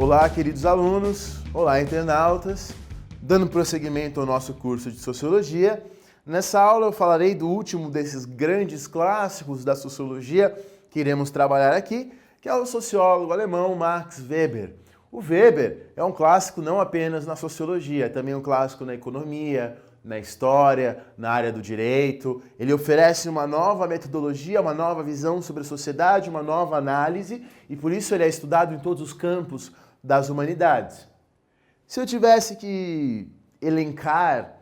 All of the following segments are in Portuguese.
Olá, queridos alunos, olá, internautas. Dando prosseguimento ao nosso curso de Sociologia, nessa aula eu falarei do último desses grandes clássicos da Sociologia que iremos trabalhar aqui, que é o sociólogo alemão Max Weber. O Weber é um clássico não apenas na Sociologia, é também um clássico na Economia, na História, na área do Direito. Ele oferece uma nova metodologia, uma nova visão sobre a sociedade, uma nova análise, e por isso ele é estudado em todos os campos das humanidades. Se eu tivesse que elencar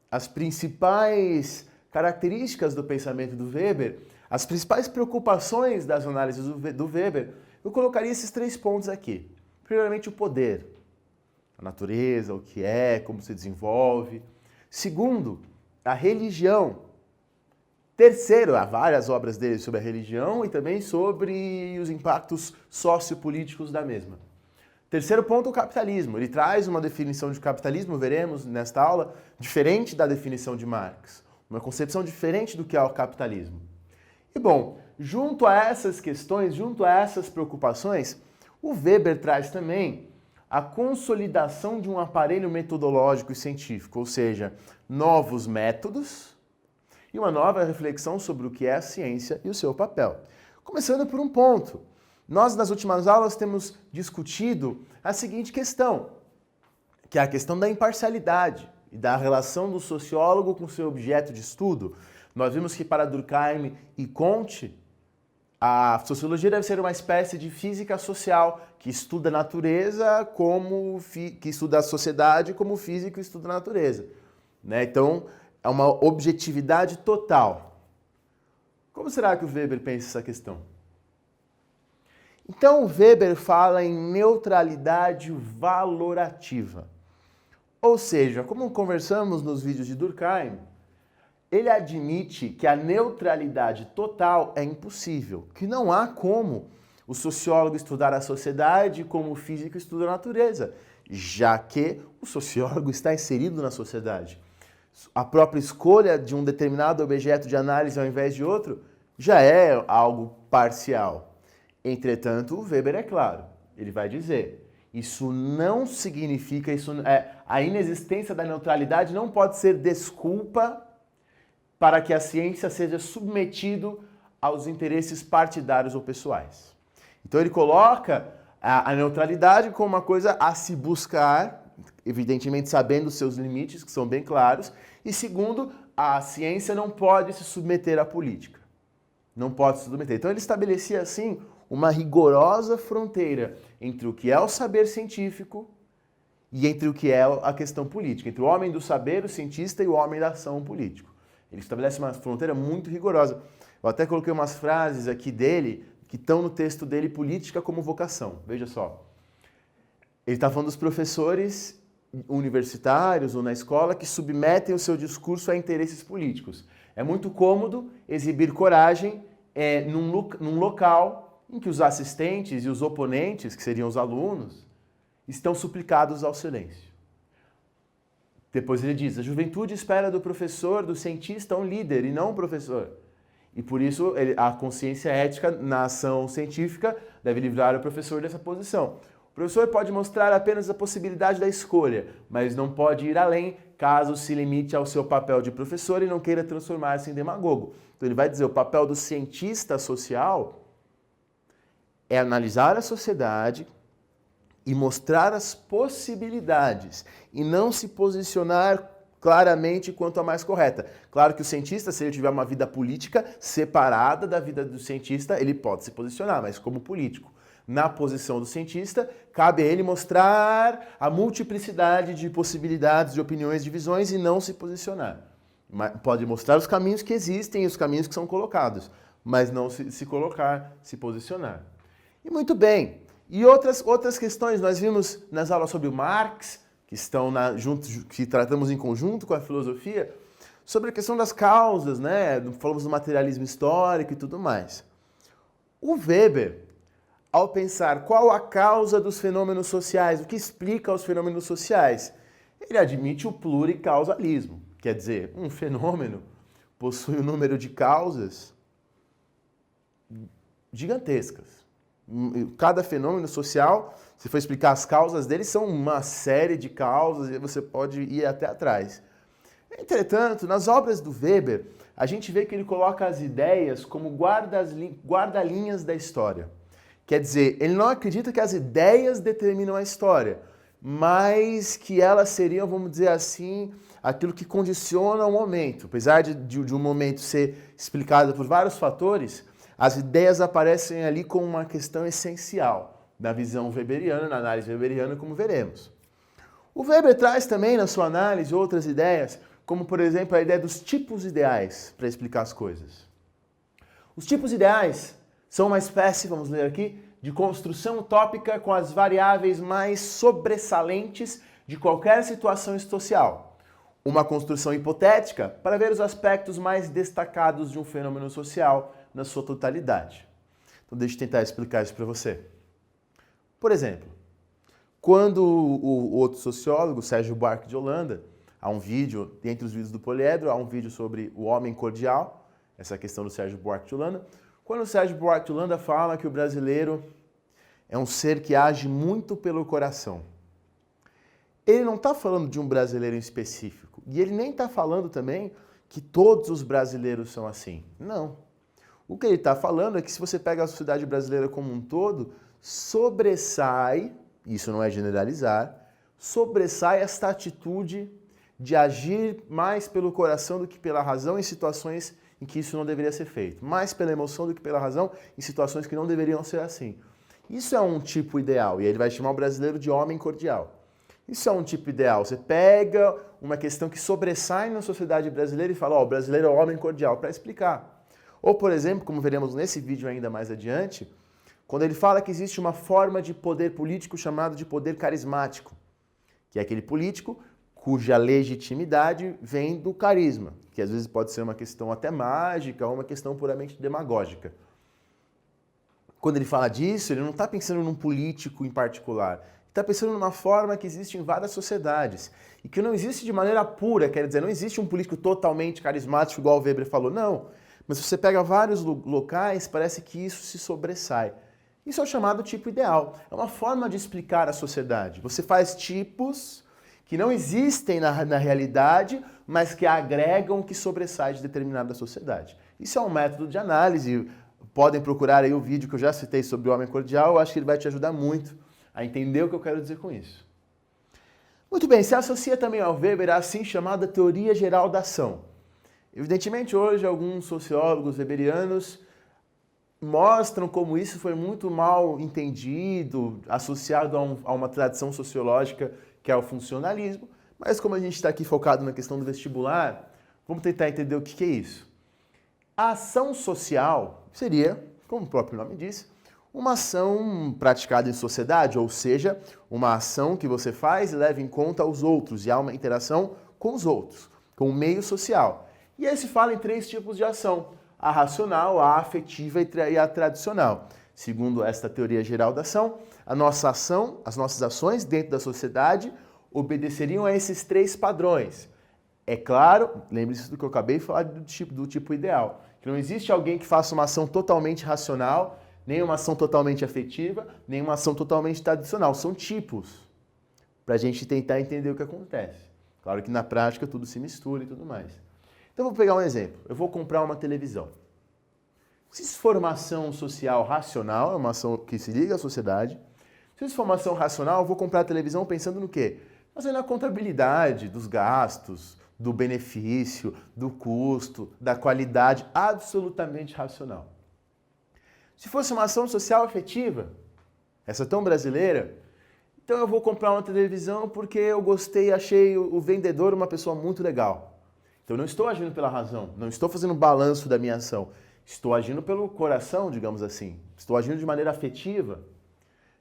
as principais características do pensamento do Weber, as principais preocupações das análises do Weber, eu colocaria esses 3 pontos aqui. Primeiramente, o poder, a natureza, o que é, como se desenvolve. Segundo, a religião. Terceiro, há várias obras dele sobre a religião e também sobre os impactos sociopolíticos da mesma. Terceiro ponto, o capitalismo. Ele traz uma definição de capitalismo, veremos nesta aula, diferente da definição de Marx. Uma concepção diferente do que é o capitalismo. E bom, junto a essas questões, junto a essas preocupações, o Weber traz também a consolidação de um aparelho metodológico e científico, ou seja, novos métodos e uma nova reflexão sobre o que é a ciência e o seu papel. Começando por um ponto. Nós, nas últimas aulas, temos discutido a seguinte questão, que é a questão da imparcialidade e da relação do sociólogo com seu objeto de estudo. Nós vimos que para Durkheim e Comte, a sociologia deve ser uma espécie de física social que estuda a natureza que estuda a sociedade como o físico estuda a natureza. Então, é uma objetividade total. Como será que o Weber pensa essa questão? Então, o Weber fala em neutralidade valorativa. Ou seja, como conversamos nos vídeos de Durkheim, ele admite que a neutralidade total é impossível, que não há como o sociólogo estudar a sociedade como o físico estuda a natureza, já que o sociólogo está inserido na sociedade. A própria escolha de um determinado objeto de análise ao invés de outro já é algo parcial. Entretanto, o Weber é claro, ele vai dizer, isso não significa, a inexistência da neutralidade não pode ser desculpa para que a ciência seja submetido aos interesses partidários ou pessoais. Então ele coloca a neutralidade como uma coisa a se buscar, evidentemente sabendo os seus limites, que são bem claros, e segundo, a ciência não pode se submeter à política. Não pode se submeter. Então ele estabelecia assim uma rigorosa fronteira entre o que é o saber científico e entre o que é a questão política, entre o homem do saber, o cientista, e o homem da ação, o político. Ele estabelece uma fronteira muito rigorosa. Eu até coloquei umas frases aqui dele, que estão no texto dele, Política como Vocação. Veja só. Ele está falando dos professores universitários ou na escola que submetem o seu discurso a interesses políticos. É muito cômodo exibir coragem num local em que os assistentes e os oponentes, que seriam os alunos, estão suplicados ao silêncio. Depois ele diz, a juventude espera do professor, do cientista, um líder e não um professor. E por isso a consciência ética na ação científica deve livrar o professor dessa posição. O professor pode mostrar apenas a possibilidade da escolha, mas não pode ir além caso se limite ao seu papel de professor e não queira transformar-se em demagogo. Então ele vai dizer, o papel do cientista social é analisar a sociedade e mostrar as possibilidades e não se posicionar claramente quanto a mais correta. Claro que o cientista, se ele tiver uma vida política separada da vida do cientista, ele pode se posicionar, mas como político. Na posição do cientista, cabe a ele mostrar a multiplicidade de possibilidades, de opiniões, de visões e não se posicionar. Pode mostrar os caminhos que existem e os caminhos que são colocados, mas não se colocar, se posicionar. E muito bem. E outras questões, nós vimos nas aulas sobre o Marx, que tratamos em conjunto com a filosofia, sobre a questão das causas, falamos do materialismo histórico e tudo mais. O Weber, ao pensar qual a causa dos fenômenos sociais, o que explica os fenômenos sociais, ele admite o pluricausalismo, quer dizer, um fenômeno possui um número de causas gigantescas. Cada fenômeno social, se for explicar as causas dele, são uma série de causas e você pode ir até atrás. Entretanto, nas obras do Weber, a gente vê que ele coloca as ideias como guarda-linhas da história. Quer dizer, ele não acredita que as ideias determinam a história, mas que elas seriam, vamos dizer assim, aquilo que condiciona o momento. Apesar de um momento ser explicado por vários fatores, as ideias aparecem ali como uma questão essencial na visão weberiana, na análise weberiana, como veremos. O Weber traz também na sua análise outras ideias, como por exemplo a ideia dos tipos ideais para explicar as coisas. Os tipos ideais são uma espécie, vamos ler aqui, de construção utópica com as variáveis mais sobressalentes de qualquer situação social. Uma construção hipotética para ver os aspectos mais destacados de um fenômeno social na sua totalidade. Então deixa eu tentar explicar isso para você. Por exemplo, quando o outro sociólogo, Sérgio Buarque de Holanda, há um vídeo, dentre os vídeos do Poliedro, há um vídeo sobre o homem cordial, essa questão do Sérgio Buarque de Holanda, quando o Sérgio Buarque de Holanda fala que o brasileiro é um ser que age muito pelo coração. Ele não está falando de um brasileiro em específico. E ele nem está falando também que todos os brasileiros são assim. Não. O que ele está falando é que se você pega a sociedade brasileira como um todo, sobressai, isso não é generalizar, sobressai esta atitude de agir mais pelo coração do que pela razão em situações em que isso não deveria ser feito. Mais pela emoção do que pela razão em situações que não deveriam ser assim. Isso é um tipo ideal, e ele vai chamar o brasileiro de homem cordial. Isso é um tipo ideal. Você pega uma questão que sobressai na sociedade brasileira e fala, ó, o brasileiro é o homem cordial, para explicar. Ou, por exemplo, como veremos nesse vídeo ainda mais adiante, quando ele fala que existe uma forma de poder político chamado de poder carismático, que é aquele político cuja legitimidade vem do carisma, que às vezes pode ser uma questão até mágica ou uma questão puramente demagógica. Quando ele fala disso, ele não está pensando num político em particular, está pensando numa forma que existe em várias sociedades e que não existe de maneira pura, quer dizer, não existe um político totalmente carismático, igual o Weber falou, não. Mas se você pega vários locais, parece que isso se sobressai. Isso é o chamado tipo ideal. É uma forma de explicar a sociedade. Você faz tipos que não existem na realidade, mas que agregam o que sobressai de determinada sociedade. Isso é um método de análise. Podem procurar aí o vídeo que eu já citei sobre o homem cordial. Eu acho que ele vai te ajudar muito a entender o que eu quero dizer com isso. Muito bem, se associa também ao Weber a assim chamada teoria geral da ação. Evidentemente, hoje, alguns sociólogos weberianos mostram como isso foi muito mal entendido, associado a uma tradição sociológica que é o funcionalismo, mas como a gente está aqui focado na questão do vestibular, vamos tentar entender o que é isso. A ação social seria, como o próprio nome diz, uma ação praticada em sociedade, ou seja, uma ação que você faz e leva em conta os outros, e há uma interação com os outros, com o meio social. E aí se fala em três tipos de ação: a racional, a afetiva e a tradicional. Segundo esta teoria geral da ação, a nossa ação, as nossas ações dentro da sociedade obedeceriam a esses três padrões. É claro, lembre-se do que eu acabei de falar do tipo ideal, que não existe alguém que faça uma ação totalmente racional, nem uma ação totalmente afetiva, nem uma ação totalmente tradicional. São tipos, para a gente tentar entender o que acontece. Claro que na prática tudo se mistura e tudo mais. Então vou pegar um exemplo. Eu vou comprar uma televisão. Se isso for uma ação social racional, é uma ação que se liga à sociedade. Se isso for uma ação racional, eu vou comprar a televisão pensando no quê? Fazendo a contabilidade dos gastos, do benefício, do custo, da qualidade, absolutamente racional. Se fosse uma ação social afetiva, essa tão brasileira, então eu vou comprar uma televisão porque eu gostei e achei o vendedor uma pessoa muito legal. Então eu não estou agindo pela razão, não estou fazendo um balanço da minha ação. Estou agindo pelo coração, digamos assim. Estou agindo de maneira afetiva.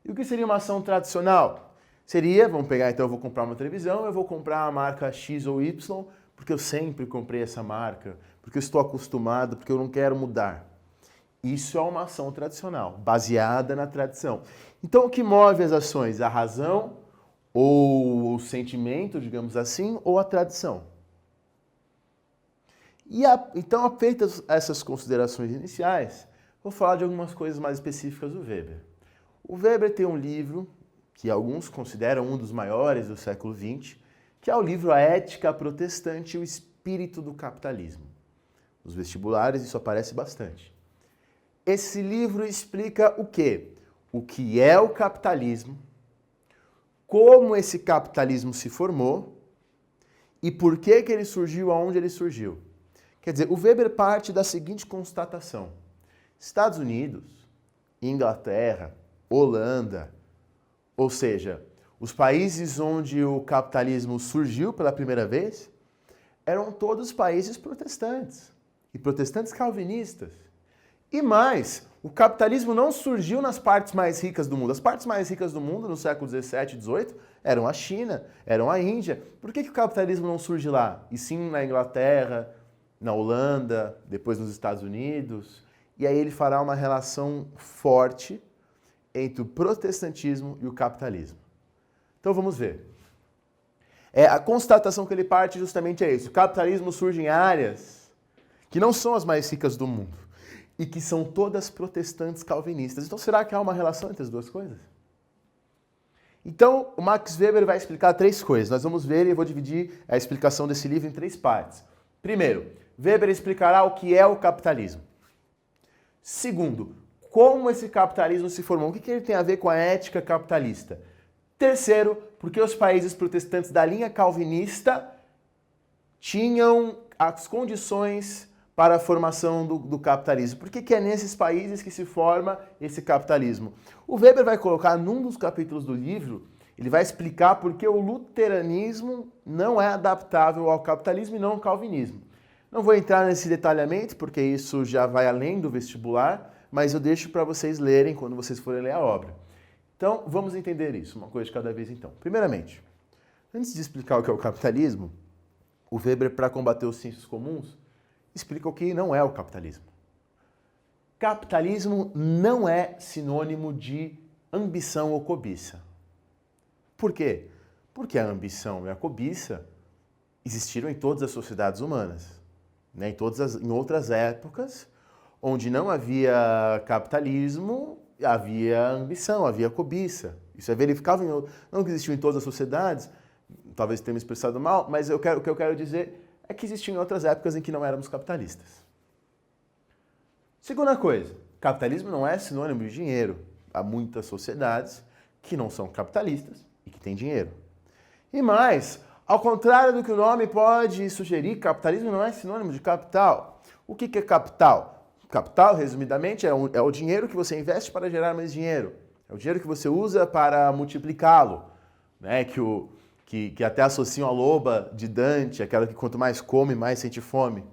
E o que seria uma ação tradicional? Seria, vamos pegar então, eu vou comprar uma televisão, eu vou comprar a marca X ou Y, porque eu sempre comprei essa marca, porque eu estou acostumado, porque eu não quero mudar. Isso é uma ação tradicional, baseada na tradição. Então o que move as ações? A razão, ou o sentimento, digamos assim, ou a tradição? Então, feitas essas considerações iniciais, vou falar de algumas coisas mais específicas do Weber. O Weber tem um livro que alguns consideram um dos maiores do século XX, que é o livro A Ética Protestante e o Espírito do Capitalismo. Nos vestibulares isso aparece bastante. Esse livro explica o quê? O que é o capitalismo, como esse capitalismo se formou e por que ele surgiu, aonde ele surgiu. Quer dizer, o Weber parte da seguinte constatação: Estados Unidos, Inglaterra, Holanda, ou seja, os países onde o capitalismo surgiu pela primeira vez, eram todos países protestantes, e protestantes calvinistas. E mais, o capitalismo não surgiu nas partes mais ricas do mundo. As partes mais ricas do mundo, no século XVII e XVIII, eram a China, eram a Índia. Por que o capitalismo não surge lá? E sim na Inglaterra, na Holanda, depois nos Estados Unidos. E aí ele fará uma relação forte entre o protestantismo e o capitalismo. Então vamos ver. A constatação que ele parte justamente é isso. O capitalismo surge em áreas que não são as mais ricas do mundo e que são todas protestantes calvinistas. Então será que há uma relação entre as duas coisas? Então o Max Weber vai explicar três coisas. Nós vamos ver e eu vou dividir a explicação desse livro em três partes. Primeiro, Weber explicará o que é o capitalismo. Segundo, como esse capitalismo se formou, o que ele tem a ver com a ética capitalista. Terceiro, porque os países protestantes da linha calvinista tinham as condições para a formação do capitalismo. Por que é nesses países que se forma esse capitalismo? O Weber vai colocar num dos capítulos do livro, ele vai explicar por que o luteranismo não é adaptável ao capitalismo e não ao calvinismo. Não vou entrar nesse detalhamento, porque isso já vai além do vestibular, mas eu deixo para vocês lerem quando vocês forem ler a obra. Então, vamos entender isso, uma coisa de cada vez então. Primeiramente, antes de explicar o que é o capitalismo, o Weber, para combater os sensos comuns, explica o que não é o capitalismo. Capitalismo não é sinônimo de ambição ou cobiça. Por quê? Porque a ambição e a cobiça existiram em todas as sociedades humanas, né? Em outras épocas, onde não havia capitalismo, havia ambição, havia cobiça. Isso é verificável, não que existiu em todas as sociedades, talvez tenha me expressado mal, mas o que eu quero dizer é que existiam em outras épocas em que não éramos capitalistas. Segunda coisa, capitalismo não é sinônimo de dinheiro. Há muitas sociedades que não são capitalistas e que têm dinheiro. E mais, ao contrário do que o nome pode sugerir, capitalismo não é sinônimo de capital. O que é capital? Capital, resumidamente, é o dinheiro que você investe para gerar mais dinheiro. É o dinheiro que você usa para multiplicá-lo, né? Que até associam a loba de Dante, aquela que quanto mais come, mais sente fome.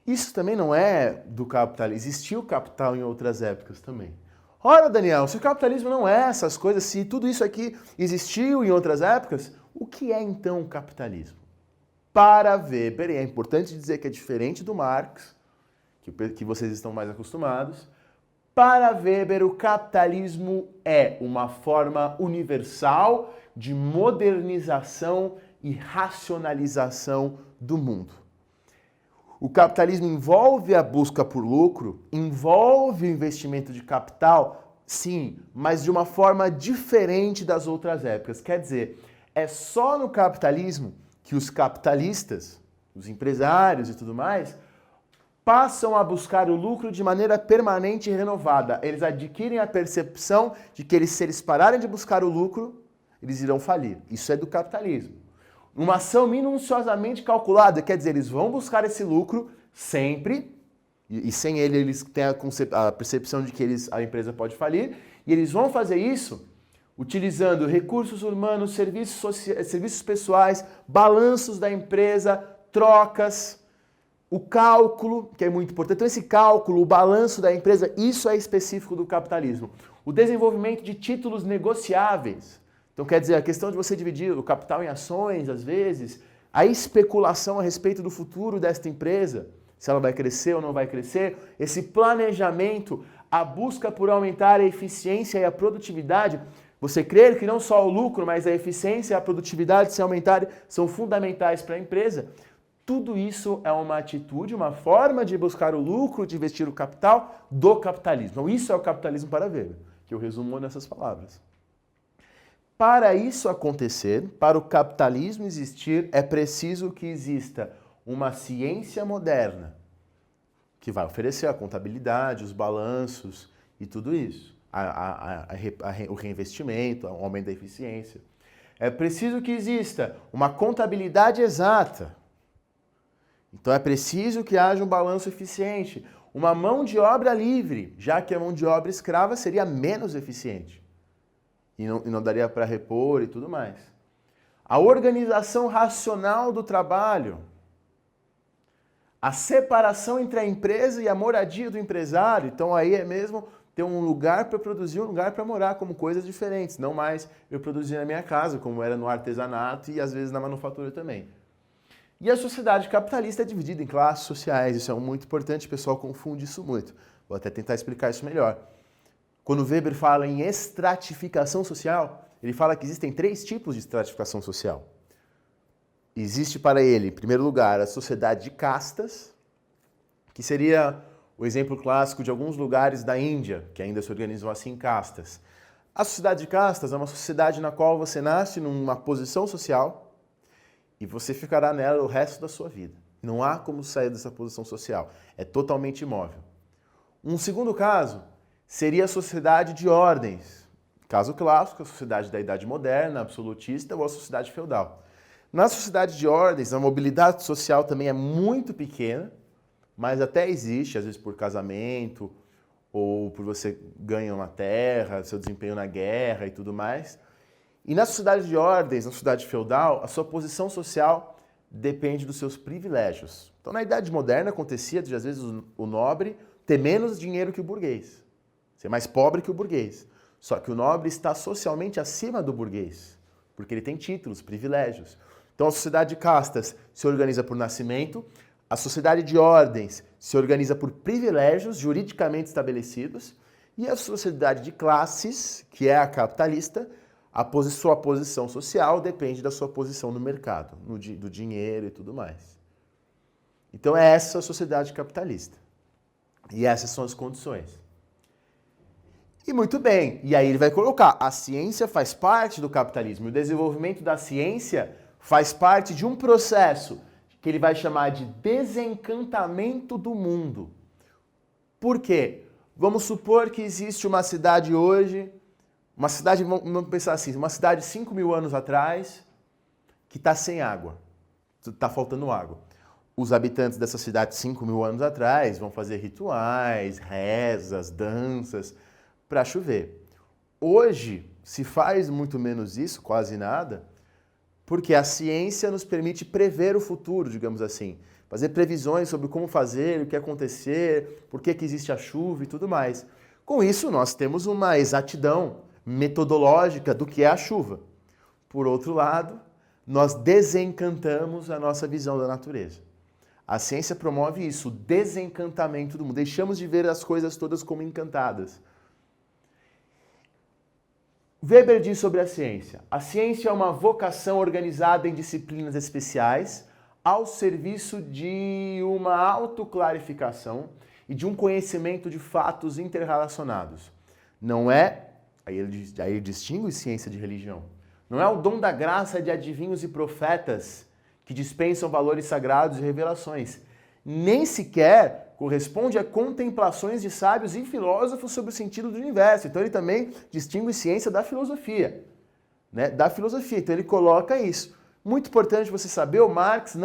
Isso também não é do capitalismo. Existiu capital em outras épocas também. Ora, Daniel, se o capitalismo não é essas coisas, se tudo isso aqui existiu em outras épocas, o que é então o capitalismo? Para Weber, e é importante dizer que é diferente do Marx, que vocês estão mais acostumados, para Weber o capitalismo é uma forma universal de modernização e racionalização do mundo. O capitalismo envolve a busca por lucro, envolve o investimento de capital, sim, mas de uma forma diferente das outras épocas. Quer dizer, é só no capitalismo que os capitalistas, os empresários e tudo mais, passam a buscar o lucro de maneira permanente e renovada. Eles adquirem a percepção de que se eles pararem de buscar o lucro, eles irão falir. Isso é do capitalismo. Uma ação minuciosamente calculada, quer dizer, eles vão buscar esse lucro sempre, e sem ele eles têm a percepção de que a empresa pode falir, e eles vão fazer isso utilizando recursos humanos, serviços pessoais, balanços da empresa, trocas, o cálculo, que é muito importante. Então esse cálculo, o balanço da empresa, isso é específico do capitalismo. O desenvolvimento de títulos negociáveis. Então quer dizer, a questão de você dividir o capital em ações, às vezes, a especulação a respeito do futuro desta empresa, se ela vai crescer ou não vai crescer, esse planejamento, a busca por aumentar a eficiência e a produtividade. Você crer que não só o lucro, mas a eficiência e a produtividade se aumentarem são fundamentais para a empresa. Tudo isso é uma atitude, uma forma de buscar o lucro, de investir o capital do capitalismo. Então, isso é o capitalismo para Weber. que eu resumo nessas palavras. Para isso acontecer, para o capitalismo existir, é preciso que exista uma ciência moderna, que vai oferecer a contabilidade, os balanços e tudo isso, o reinvestimento, o aumento da eficiência. É preciso que exista uma contabilidade exata. Então é preciso que haja um balanço eficiente, uma mão de obra livre, já que a mão de obra escrava seria menos eficiente e não daria para repor e tudo mais. A organização racional do trabalho, a separação entre a empresa e a moradia do empresário. Então aí é mesmo ter um lugar para produzir, um lugar para morar, como coisas diferentes. Não mais eu produzir na minha casa, como era no artesanato e às vezes na manufatura também. E a sociedade capitalista é dividida em classes sociais. Isso é muito importante, o pessoal confunde isso muito. Vou até tentar explicar isso melhor. Quando Weber fala em estratificação social, ele fala que existem 3 tipos de estratificação social. Existe para ele, em primeiro lugar, a sociedade de castas, que seria o exemplo clássico de alguns lugares da Índia, que ainda se organizam assim em castas. A sociedade de castas é uma sociedade na qual você nasce numa posição social e você ficará nela o resto da sua vida. Não há como sair dessa posição social. É totalmente imóvel. Um segundo caso seria a sociedade de ordens. Caso clássico, a sociedade da Idade Moderna, absolutista, ou a sociedade feudal. Na sociedade de ordens, a mobilidade social também é muito pequena, mas até existe, às vezes por casamento, ou por você ganhar uma terra, seu desempenho na guerra e tudo mais. E na sociedade de ordens, na sociedade feudal, a sua posição social depende dos seus privilégios. Então, na Idade Moderna, acontecia de, às vezes, o nobre ter menos dinheiro que o burguês, ser mais pobre que o burguês. Só que o nobre está socialmente acima do burguês, porque ele tem títulos, privilégios. Então, a sociedade de castas se organiza por nascimento, a sociedade de ordens se organiza por privilégios juridicamente estabelecidos e a sociedade de classes, que é a capitalista, sua posição social depende da sua posição no mercado, do dinheiro e tudo mais. Então, é essa a sociedade capitalista. E essas são as condições. E muito bem, e aí ele vai colocar, a ciência faz parte do capitalismo, o desenvolvimento da ciência faz parte de um processo que ele vai chamar de desencantamento do mundo. Por quê? Vamos supor que existe uma cidade hoje, vamos pensar assim, uma cidade 5.000 anos atrás, que está sem água, está faltando água. Os habitantes dessa cidade 5.000 anos atrás vão fazer rituais, rezas, danças, para chover. Hoje se faz muito menos isso, quase nada, porque a ciência nos permite prever o futuro, digamos assim. Fazer previsões sobre como fazer, o que acontecer, por que existe a chuva e tudo mais. Com isso, nós temos uma exatidão metodológica do que é a chuva. Por outro lado, nós desencantamos a nossa visão da natureza. A ciência promove isso, o desencantamento do mundo. Deixamos de ver as coisas todas como encantadas. Weber diz sobre a ciência. A ciência é uma vocação organizada em disciplinas especiais ao serviço de uma autoclarificação e de um conhecimento de fatos interrelacionados. Não é, aí ele distingue ciência de religião, não é o dom da graça de adivinhos e profetas que dispensam valores sagrados e revelações. Nem sequer corresponde a contemplações de sábios e filósofos sobre o sentido do universo. Então ele também distingue ciência da filosofia, né? Da filosofia. Então ele coloca isso. Muito importante você saber, o Max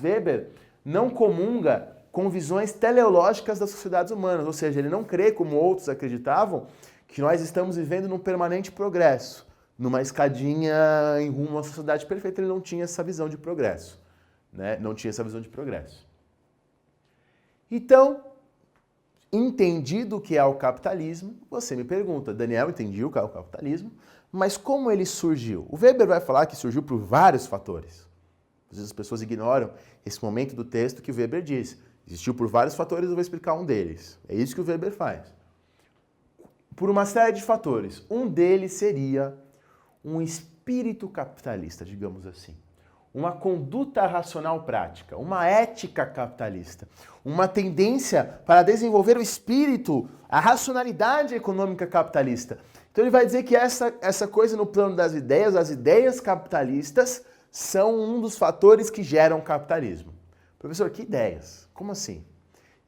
Weber não comunga com visões teleológicas das sociedades humanas, ou seja, ele não crê, como outros acreditavam, que nós estamos vivendo num permanente progresso, numa escadinha em rumo a uma sociedade perfeita. Ele não tinha essa visão de progresso, né? Não tinha essa visão de progresso. Então, entendido o que é o capitalismo, você me pergunta, Daniel, entendi o que é o capitalismo, mas como ele surgiu? O Weber vai falar que surgiu por vários fatores. Às vezes as pessoas ignoram esse momento do texto que o Weber diz. Existiu por vários fatores, eu vou explicar um deles. É isso que o Weber faz. Por uma série de fatores. Um deles seria um espírito capitalista, digamos assim. Uma conduta racional prática, uma ética capitalista, uma tendência para desenvolver o espírito, A racionalidade econômica capitalista. Então ele vai dizer que essa coisa no plano das ideias, as ideias capitalistas, são um dos fatores que geram o capitalismo. Professor, que ideias? Como assim?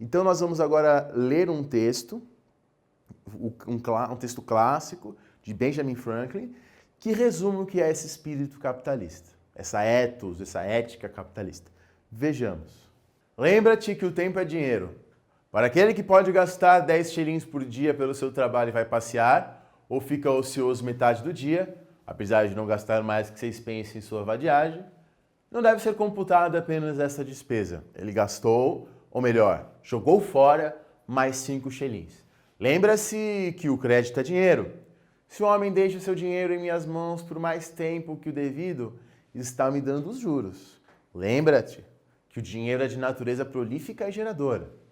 Então nós vamos agora ler um texto, um texto clássico de Benjamin Franklin, que resume o que é esse espírito capitalista, essa ethos, essa ética capitalista. Vejamos. Lembra-te que o tempo é dinheiro. Para aquele que pode gastar 10 shillings por dia pelo seu trabalho e vai passear, ou fica ocioso metade do dia, apesar de não gastar mais que 6 pence em sua vadiagem, não deve ser computada apenas essa despesa. Ele gastou, ou melhor, jogou fora mais 5 shillings. Lembra-se que o crédito é dinheiro. Se o homem deixa o seu dinheiro em minhas mãos por mais tempo que o devido, está me dando os juros. Lembra-te que o dinheiro é de natureza prolífica e geradora.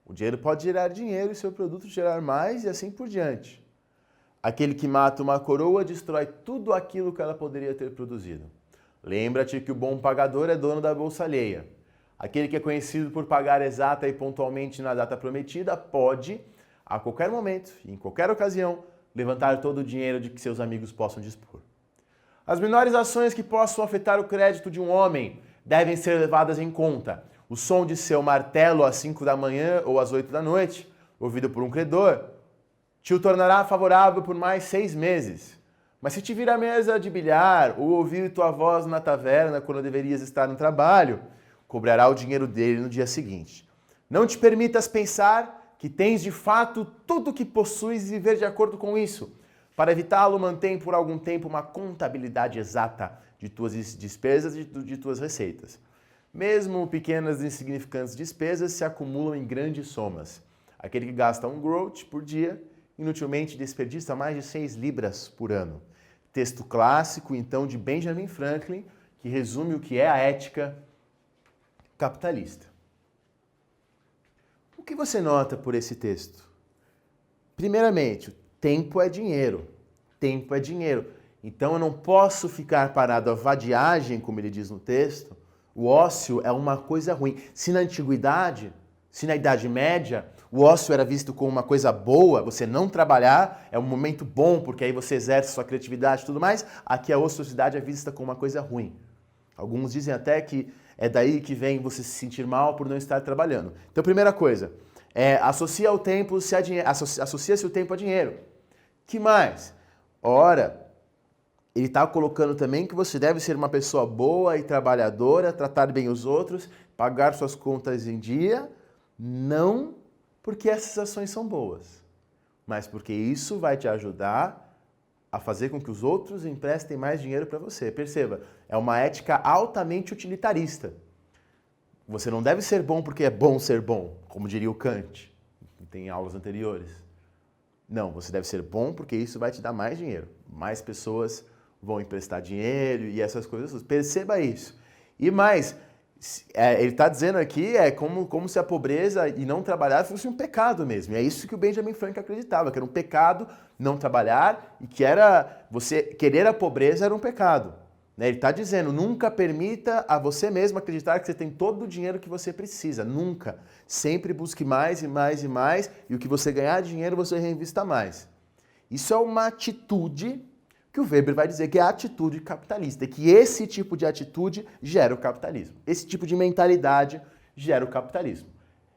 O dinheiro pode gerar dinheiro e seu produto gerar mais e assim por diante. Aquele que mata uma coroa destrói tudo aquilo que ela poderia ter produzido. Lembra-te que o bom pagador é dono da bolsa alheia. Aquele que é conhecido por pagar exata e pontualmente na data prometida pode, a qualquer momento e em qualquer ocasião, levantar todo o dinheiro de que seus amigos possam dispor. As menores ações que possam afetar o crédito de um homem devem ser levadas em conta. O som de seu martelo às 5 da manhã ou às 8 da noite, ouvido por um credor, te o tornará favorável por mais 6 meses. Mas se te vir à mesa de bilhar ou ouvir tua voz na taverna quando deverias estar no trabalho, cobrará o dinheiro dele no dia seguinte. Não te permitas pensar que tens de fato tudo o que possuis e viver de acordo com isso. Para evitá-lo, mantém por algum tempo uma contabilidade exata de tuas despesas e de tuas receitas. Mesmo pequenas e insignificantes despesas se acumulam em grandes somas. Aquele que gasta 1 groat por dia, inutilmente desperdiça mais de 6 libras por ano. Texto clássico, então, de Benjamin Franklin, que resume o que é a ética capitalista. O que você nota por esse texto? Primeiramente, tempo é dinheiro. Tempo é dinheiro. Então eu não posso ficar parado. A vadiagem, como ele diz no texto, o ócio é uma coisa ruim. Se na antiguidade, se na Idade Média, o ócio era visto como uma coisa boa, você não trabalhar é um momento bom, porque aí você exerce sua criatividade e tudo mais, aqui a ociosidade é vista como uma coisa ruim. Alguns dizem até que é daí que vem você se sentir mal por não estar trabalhando. Então, primeira coisa, associa-se o tempo a dinheiro. Que mais? Ora, ele está colocando também que você deve ser uma pessoa boa e trabalhadora, tratar bem os outros, pagar suas contas em dia, não porque essas ações são boas, mas porque isso vai te ajudar a fazer com que os outros emprestem mais dinheiro para você. Perceba, é uma ética altamente utilitarista. Você não deve ser bom porque é bom ser bom, como diria o Kant, tem aulas anteriores. Não, você deve ser bom porque isso vai te dar mais dinheiro. Mais pessoas vão emprestar dinheiro e essas coisas. Perceba isso. E mais, ele está dizendo aqui, como se a pobreza e não trabalhar fosse um pecado mesmo. E é isso que o Benjamin Franklin acreditava, que era um pecado não trabalhar e que era você querer a pobreza era um pecado. Ele está dizendo, nunca permita a você mesmo acreditar que você tem todo o dinheiro que você precisa. Nunca. Sempre busque mais e mais e mais, e o que você ganhar de dinheiro você reinvesta mais. Isso é uma atitude que o Weber vai dizer que é a atitude capitalista, e que esse tipo de atitude gera o capitalismo. Esse tipo de mentalidade gera o capitalismo.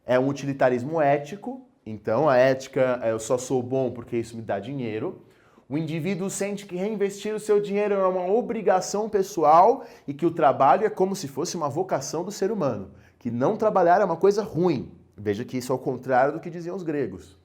É um utilitarismo ético, então a ética eu só sou bom porque isso me dá dinheiro. O indivíduo sente que reinvestir o seu dinheiro é uma obrigação pessoal e que o trabalho é como se fosse uma vocação do ser humano, que não trabalhar é uma coisa ruim. Veja que isso é o contrário do que diziam os gregos.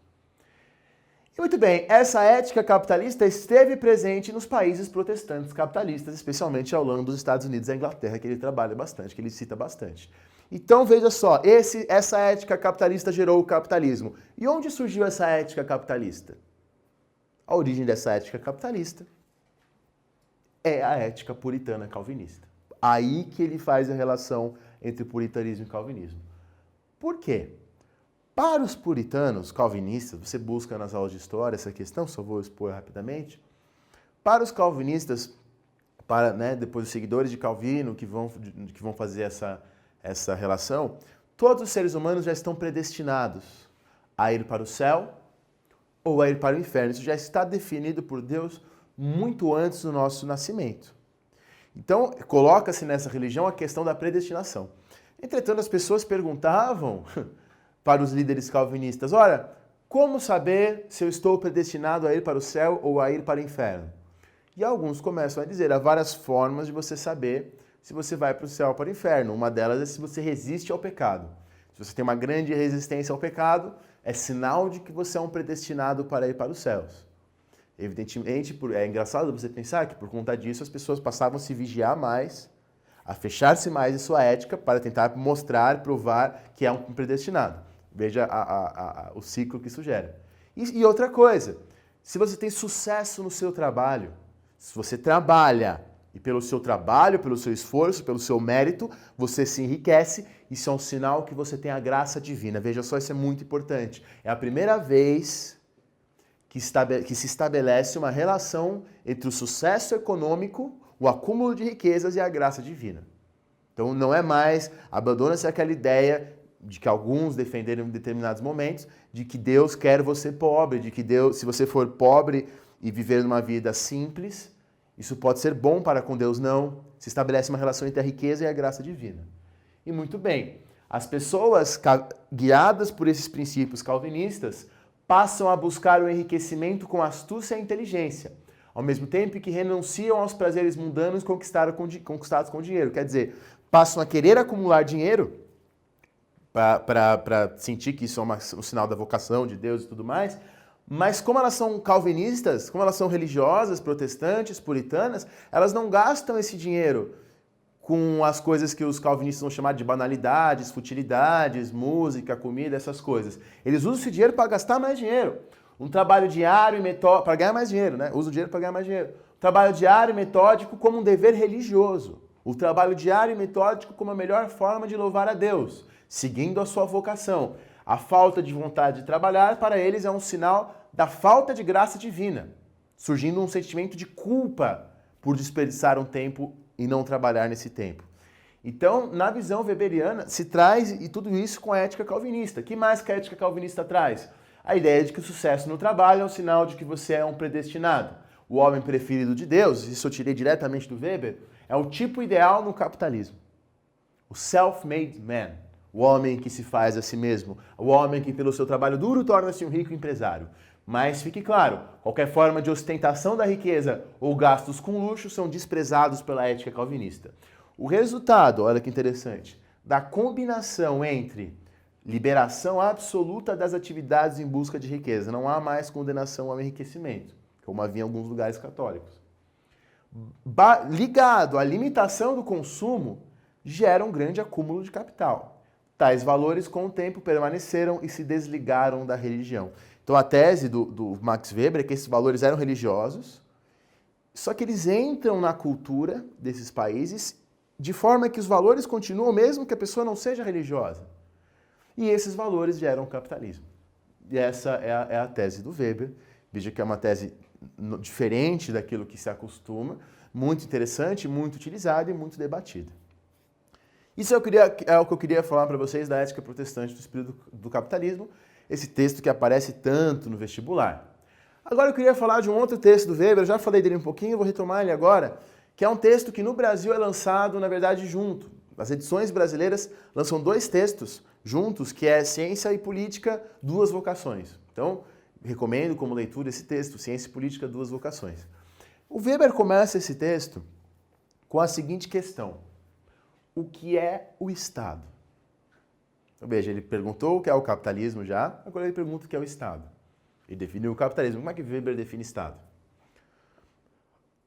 E muito bem, essa ética capitalista esteve presente nos países protestantes capitalistas, especialmente ao longo dos Estados Unidos e da Inglaterra, que ele trabalha bastante, que ele cita bastante. Então veja só, essa ética capitalista gerou o capitalismo. E onde surgiu essa ética capitalista? A origem dessa ética capitalista é a ética puritana calvinista. Aí que ele faz a relação entre puritanismo e calvinismo. Por quê? Para os puritanos calvinistas, você busca nas aulas de história essa questão, só vou expor rapidamente. Para os calvinistas, depois os seguidores de Calvino que vão fazer essa relação, todos os seres humanos já estão predestinados a ir para o céu ou a ir para o inferno. Isso já está definido por Deus muito antes do nosso nascimento. Então, coloca-se nessa religião a questão da predestinação. Entretanto, as pessoas perguntavam para os líderes calvinistas, ora, como saber se eu estou predestinado a ir para o céu ou a ir para o inferno? E alguns começam a dizer, há várias formas de você saber se você vai para o céu ou para o inferno. Uma delas é se você resiste ao pecado. Se você tem uma grande resistência ao pecado, é sinal de que você é um predestinado para ir para os céus. Evidentemente, é engraçado você pensar que por conta disso as pessoas passavam a se vigiar mais, a fechar-se mais em sua ética para tentar mostrar, provar que é um predestinado. Veja o ciclo que isso gera. E outra coisa, se você tem sucesso no seu trabalho, se você trabalha e pelo seu trabalho, pelo seu esforço, pelo seu mérito, você se enriquece, isso é um sinal que você tem a graça divina. Veja só, isso é muito importante. É a primeira vez que se estabelece uma relação entre o sucesso econômico, o acúmulo de riquezas e a graça divina. Então não é mais, abandona-se aquela ideia de que alguns defenderam em determinados momentos, de que Deus quer você pobre, de que Deus, se você for pobre e viver numa vida simples, isso pode ser bom para com Deus. Não. Se estabelece uma relação entre a riqueza e a graça divina. E muito bem, as pessoas guiadas por esses princípios calvinistas passam a buscar o enriquecimento com astúcia e inteligência, ao mesmo tempo que renunciam aos prazeres mundanos conquistados com dinheiro. Quer dizer, passam a querer acumular dinheiro para sentir que isso é um sinal da vocação de Deus e tudo mais, mas como elas são calvinistas, como elas são religiosas, protestantes, puritanas, elas não gastam esse dinheiro com as coisas que os calvinistas vão chamar de banalidades, futilidades, música, comida, essas coisas. Eles usam esse dinheiro para gastar mais dinheiro. Um trabalho diário e metódico, para ganhar mais dinheiro, né? Usam o dinheiro para ganhar mais dinheiro. Um trabalho diário e metódico como um dever religioso. O trabalho diário e metódico como a melhor forma de louvar a Deus, seguindo a sua vocação. A falta de vontade de trabalhar, para eles, é um sinal da falta de graça divina, surgindo um sentimento de culpa por desperdiçar um tempo e não trabalhar nesse tempo. Então, na visão weberiana, se traz e tudo isso com a ética calvinista. O que mais que a ética calvinista traz? A ideia de que o sucesso no trabalho é um sinal de que você é um predestinado. O homem preferido de Deus, isso eu tirei diretamente do Weber, é o tipo ideal no capitalismo. O self-made man, o homem que se faz a si mesmo, o homem que pelo seu trabalho duro torna-se um rico empresário. Mas fique claro, qualquer forma de ostentação da riqueza ou gastos com luxo são desprezados pela ética calvinista. O resultado, olha que interessante, da combinação entre liberação absoluta das atividades em busca de riqueza, não há mais condenação ao enriquecimento, como havia em alguns lugares católicos. Ligado à limitação do consumo, gera um grande acúmulo de capital. Tais valores, com o tempo, permaneceram e se desligaram da religião. Então a tese do Max Weber é que esses valores eram religiosos, só que eles entram na cultura desses países de forma que os valores continuam mesmo que a pessoa não seja religiosa. E esses valores geram o capitalismo. E essa é a tese do Weber. Veja que é uma tese diferente daquilo que se acostuma, muito interessante, muito utilizada e muito debatida. Isso é o que eu queria falar para vocês da ética protestante do espírito do capitalismo, esse texto que aparece tanto no vestibular. Agora eu queria falar de um outro texto do Weber, eu já falei dele um pouquinho, vou retomar ele agora, que é um texto que no Brasil é lançado, na verdade, junto. As edições brasileiras lançam dois textos juntos, que é Ciência e Política, Duas Vocações. Então, recomendo como leitura esse texto, Ciência e Política, Duas Vocações. O Weber começa esse texto com a seguinte questão: o que é o Estado? Então, veja, ele perguntou o que é o capitalismo já, agora ele pergunta o que é o Estado. Ele definiu o capitalismo. Como é que Weber define Estado?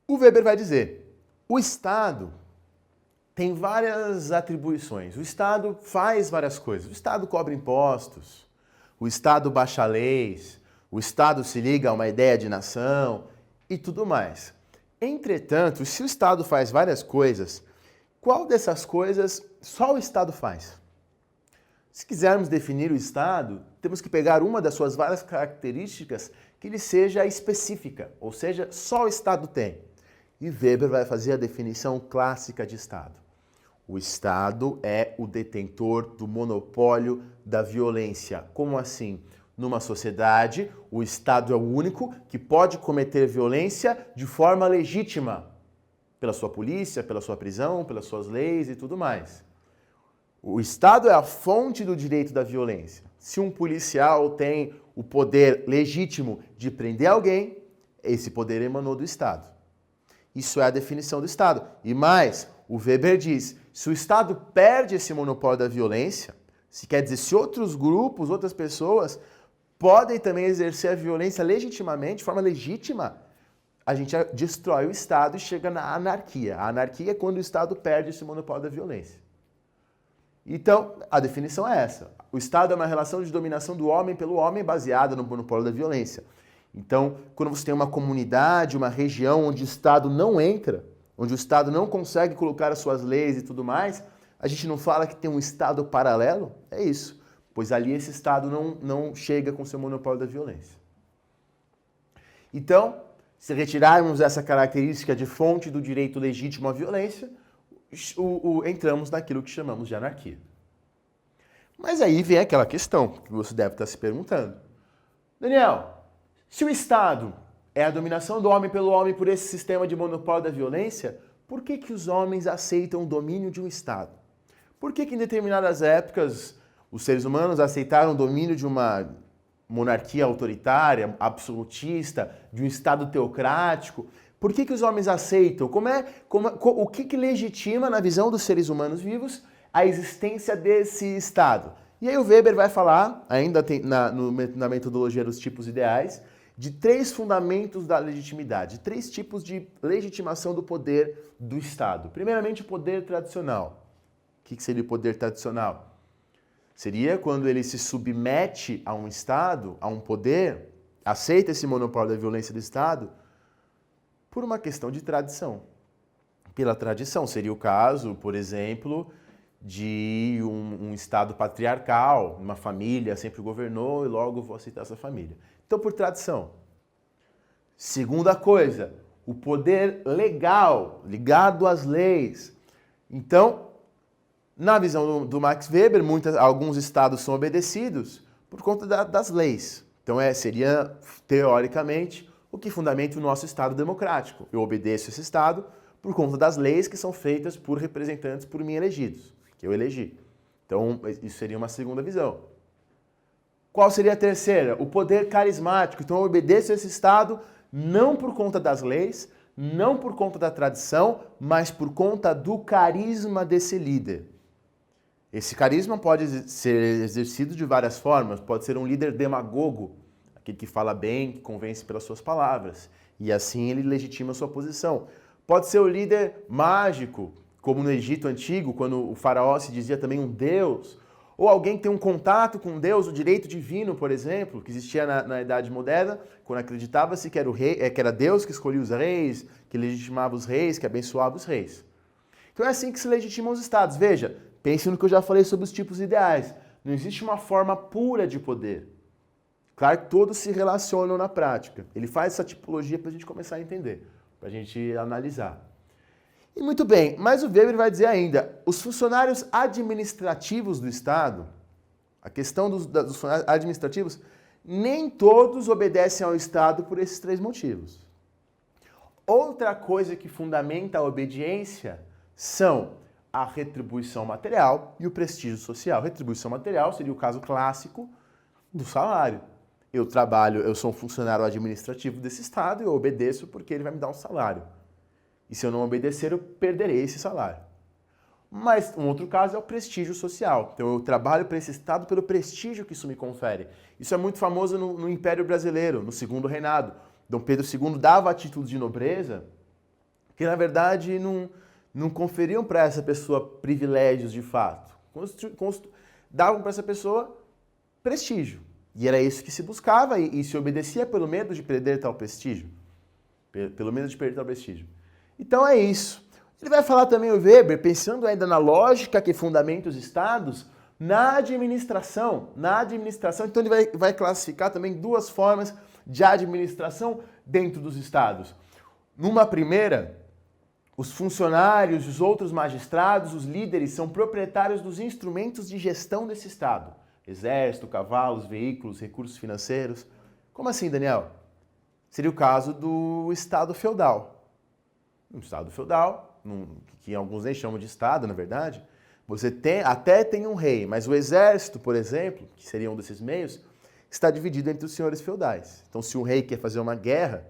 O Weber vai dizer, o Estado tem várias atribuições. O Estado faz várias coisas. O Estado cobra impostos, o Estado baixa leis, o Estado se liga a uma ideia de nação e tudo mais. Entretanto, se o Estado faz várias coisas, qual dessas coisas só o Estado faz? Se quisermos definir o Estado, temos que pegar uma das suas várias características que lhe seja específica, ou seja, só o Estado tem. E Weber vai fazer a definição clássica de Estado. O Estado é o detentor do monopólio da violência. Como assim? Numa sociedade, o Estado é o único que pode cometer violência de forma legítima, pela sua polícia, pela sua prisão, pelas suas leis e tudo mais. O Estado é a fonte do direito da violência. Se um policial tem o poder legítimo de prender alguém, esse poder emanou do Estado. Isso é a definição do Estado. E mais, o Weber diz, se o Estado perde esse monopólio da violência, se quer dizer, se outros grupos, outras pessoas podem também exercer a violência legitimamente, de forma legítima, a gente destrói o Estado e chega na anarquia. A anarquia é quando o Estado perde esse monopólio da violência. Então, a definição é essa. O Estado é uma relação de dominação do homem pelo homem baseada no monopólio da violência. Então, quando você tem uma comunidade, uma região onde o Estado não entra, onde o Estado não consegue colocar as suas leis e tudo mais, a gente não fala que tem um Estado paralelo? É isso. Pois ali esse Estado não chega com seu monopólio da violência. Então, se retirarmos essa característica de fonte do direito legítimo à violência, entramos naquilo que chamamos de anarquia. Mas aí vem aquela questão que você deve estar se perguntando. Daniel, se o Estado é a dominação do homem pelo homem por esse sistema de monopólio da violência, por que os homens aceitam o domínio de um Estado? Por que em determinadas épocas os seres humanos aceitaram o domínio de uma monarquia autoritária, absolutista, de um Estado teocrático? Por que os homens aceitam? O que legitima, na visão dos seres humanos vivos, a existência desse Estado? E aí o Weber vai falar, ainda na metodologia dos tipos ideais, de 3 fundamentos da legitimidade, 3 tipos de legitimação do poder do Estado. Primeiramente, o poder tradicional. O que seria o poder tradicional? Seria quando ele se submete a um Estado, a um poder, aceita esse monopólio da violência do Estado, por uma questão de tradição. Pela tradição. Seria o caso, por exemplo, de um Estado patriarcal, uma família sempre governou e logo vou aceitar essa família. Então, por tradição. Segunda coisa, o poder legal, ligado às leis. Então, na visão do Max Weber, alguns estados são obedecidos por conta das leis. Então, seria, teoricamente, o que fundamenta o nosso Estado democrático. Eu obedeço esse Estado por conta das leis que são feitas por representantes por mim elegidos, que eu elegi. Então, isso seria uma segunda visão. Qual seria a terceira? O poder carismático. Então, eu obedeço esse Estado não por conta das leis, não por conta da tradição, mas por conta do carisma desse líder. Esse carisma pode ser exercido de várias formas. Pode ser um líder demagogo, aquele que fala bem, que convence pelas suas palavras. E assim ele legitima a sua posição. Pode ser o líder mágico, como no Egito Antigo, quando o faraó se dizia também um deus. Ou alguém que tem um contato com Deus, o direito divino, por exemplo, que existia na Idade Moderna, quando acreditava-se que era, que era Deus que escolhia os reis, que legitimava os reis, que abençoava os reis. Então é assim que se legitimam os estados. Veja, pense no que eu já falei sobre os tipos ideais. Não existe uma forma pura de poder. Claro que todos se relacionam na prática. Ele faz essa tipologia para a gente começar a entender, para a gente analisar. E muito bem, mas o Weber vai dizer ainda, os funcionários administrativos do Estado, a questão dos funcionários administrativos, nem todos obedecem ao Estado por esses 3 motivos. Outra coisa que fundamenta a obediência são a retribuição material e o prestígio social. Retribuição material seria o caso clássico do salário. Eu trabalho, eu sou um funcionário administrativo desse Estado e eu obedeço porque ele vai me dar um salário. E se eu não obedecer, eu perderei esse salário. Mas um outro caso é o prestígio social. Então eu trabalho para esse Estado pelo prestígio que isso me confere. Isso é muito famoso no Império Brasileiro, no Segundo Reinado. Dom Pedro II dava títulos de nobreza que, na verdade, não conferiam para essa pessoa privilégios de fato. Davam para essa pessoa prestígio. E era isso que se buscava e se obedecia pelo medo de perder tal prestígio. Pelo medo de perder tal prestígio. Então é isso. Ele vai falar também, o Weber, pensando ainda na lógica que fundamenta os estados, na administração. Então ele vai classificar também 2 formas de administração dentro dos estados. Numa primeira, os funcionários, os outros magistrados, os líderes são proprietários dos instrumentos de gestão desse estado. exército, cavalos, veículos, recursos financeiros. Como assim, Daniel? Seria o caso do Estado feudal. No Estado feudal, que alguns nem chamam de Estado, na verdade, você até tem um rei, mas o exército, por exemplo, que seria um desses meios, está dividido entre os senhores feudais. Então, se o rei quer fazer uma guerra,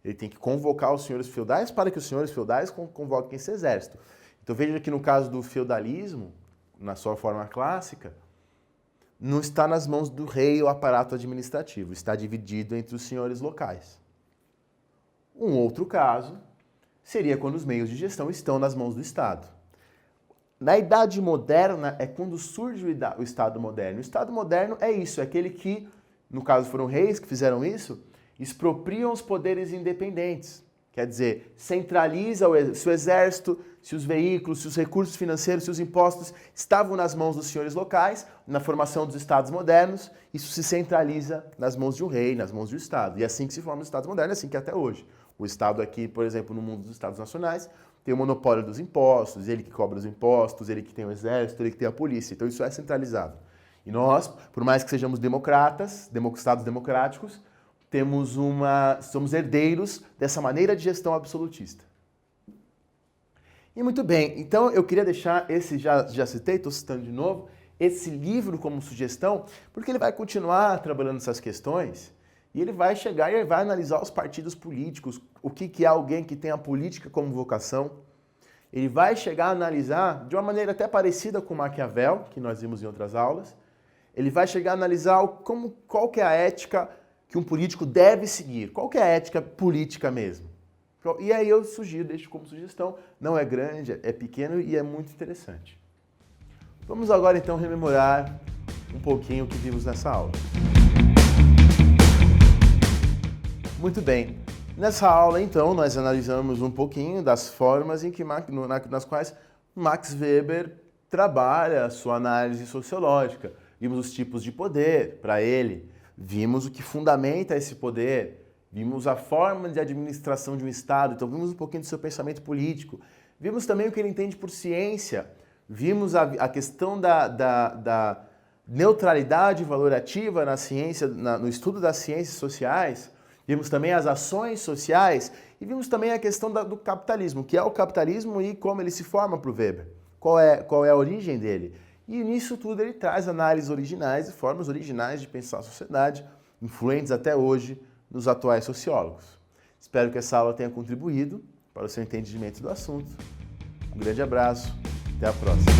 ele tem que convocar os senhores feudais para que os senhores feudais convoquem esse exército. Então, veja que no caso do feudalismo, na sua forma clássica, não está nas mãos do rei o aparato administrativo, está dividido entre os senhores locais. Um outro caso seria quando os meios de gestão estão nas mãos do Estado. Na Idade Moderna é quando surge o Estado moderno. O Estado moderno é isso, é aquele que, no caso foram reis que fizeram isso, expropriam os poderes independentes. Quer dizer, centraliza se o exército, se os veículos, se os recursos financeiros, se os impostos estavam nas mãos dos senhores locais, na formação dos estados modernos, isso se centraliza nas mãos de um rei, nas mãos do Estado. E é assim que se forma o Estado moderno, é assim que é até hoje. O Estado aqui, por exemplo, no mundo dos Estados nacionais, tem o monopólio dos impostos, ele que cobra os impostos, ele que tem o exército, ele que tem a polícia. Então isso é centralizado. E nós, por mais que sejamos democratas, estados democráticos, somos herdeiros dessa maneira de gestão absolutista. E muito bem, então eu queria deixar já citei, estou citando de novo, esse livro como sugestão, porque ele vai continuar trabalhando essas questões e ele vai chegar e vai analisar os partidos políticos, o que é alguém que tem a política como vocação. Ele vai chegar a analisar de uma maneira até parecida com Maquiavel, que nós vimos em outras aulas. Ele vai chegar a analisar qual que é a ética que um político deve seguir, qual que é a ética política mesmo. E aí eu deixo como sugestão, não é grande, é pequeno e é muito interessante. Vamos agora então rememorar um pouquinho o que vimos nessa aula. Muito bem, nessa aula então nós analisamos um pouquinho das formas nas quais Max Weber trabalha a sua análise sociológica. Vimos os tipos de poder para ele, vimos o que fundamenta esse poder, vimos a forma de administração de um Estado, então vimos um pouquinho do seu pensamento político, vimos também o que ele entende por ciência, vimos a questão da neutralidade valorativa na ciência, no estudo das ciências sociais, vimos também as ações sociais e vimos também a questão do capitalismo, o que é o capitalismo e como ele se forma para o Weber, qual é a origem dele. E nisso tudo ele traz análises originais e formas originais de pensar a sociedade, influentes até hoje nos atuais sociólogos. Espero que essa aula tenha contribuído para o seu entendimento do assunto. Um grande abraço, até a próxima.